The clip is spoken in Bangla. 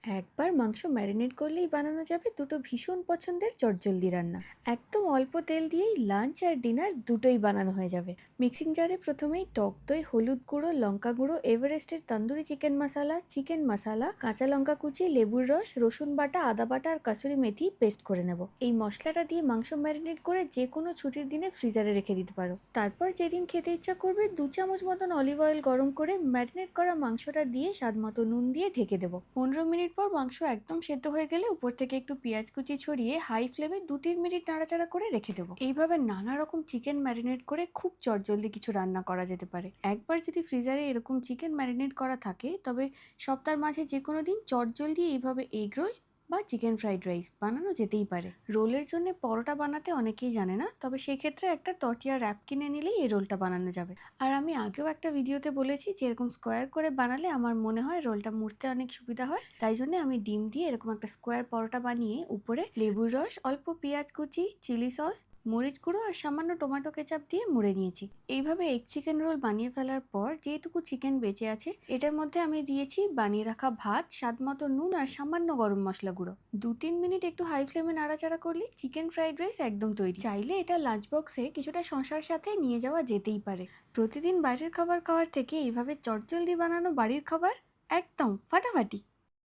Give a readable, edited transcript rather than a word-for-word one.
একবার মাংস ম্যারিনেট করলেই বানানো যাবে দুটো ভীষণ পছন্দের চটজলদি রান্না। একদম অল্প তেল দিয়েই লাঞ্চ আর ডিনার দুটোই বানানো হয়ে যাবে। মিক্সিং জারে প্রথমেই টক দই, হলুদ গুঁড়ো, লঙ্কা গুঁড়ো, এভারেস্টের তন্দুরি চিকেন মশালা, কাঁচা লঙ্কা কুচি, লেবুর রস, রসুন বাটা, আদা বাটা আর কাসুরি মেথি পেস্ট করে নেব। এই মশলাটা দিয়ে মাংস ম্যারিনেট করে যে কোনো ছুটির দিনে ফ্রিজারে রেখে দিতে পারো। তারপর যেদিন খেতে ইচ্ছা করবে 2 চামচ মতন অলিভ অয়েল গরম করে ম্যারিনেট করা মাংসটা দিয়ে স্বাদ মতো নুন দিয়ে ঢেকে দেবো। 15 মিনিট পর মাংস একদম সেদ্ধ হয়ে গেলে উপর থেকে একটু পেঁয়াজ কুচি ছড়িয়ে হাই ফ্লেমে 2-3 মিনিট নাড়াচাড়া করে রেখে দেবো। এইভাবে নানা রকম চিকেন ম্যারিনেট করে খুব চটজলদি কিছু রান্না করা যেতে পারে। একবার যদি ফ্রিজারে এরকম চিকেন ম্যারিনেট করা থাকে, তবে সপ্তাহের মাঝে যে কোনো দিন চটজলদি এইভাবে এগ রোল বা চিকেন ফ্রাইড রাইস বানানো যেতেই পারে। রোলের জন্য পরোটা বানাতে অনেকেই জানে না, তবে সেক্ষেত্রে একটা টর্টিয়া র্যাপ কিনে নিলেই এই রোলটা বানানো যাবে। আর আমি আগেও একটা ভিডিওতে বলেছি যে এরকম স্কোয়ার করে বানালে আমার মনে হয় রোলটা মুড়তে অনেক সুবিধা হয়। তাই জন্য আমি ডিম দিয়ে এরকম একটা স্কোয়ার পরোটা বানিয়ে উপরে লেবুর রস, অল্প পেঁয়াজ কুচি, চিলি সস, মরিচ গুঁড়ো আর সামান্য টমেটো কেচাপ দিয়ে মুড়ে নিয়েছি। এইভাবে এগ চিকেন রোল বানিয়ে ফেলার পর যেটুকু চিকেন বেঁচে আছে এটার মধ্যে আমি দিয়েছি বানিয়ে রাখা ভাত, স্বাদ মতো নুন আর সামান্য গরম মশলা গুঁড়ো। 2-3 মিনিট একটু হাই ফ্লেমে নাড়াচাড়া করলে চিকেন ফ্রাইড রাইস একদম তৈরি। চাইলে এটা লাঞ্চ বক্সে কিছুটা শশার সাথে নিয়ে যাওয়া যেতেই পারে। প্রতিদিন বাইরের খাবার খাওয়ার থেকে এইভাবে চটজলদি বানানো বাড়ির খাবার একদম ফাটাফাটি।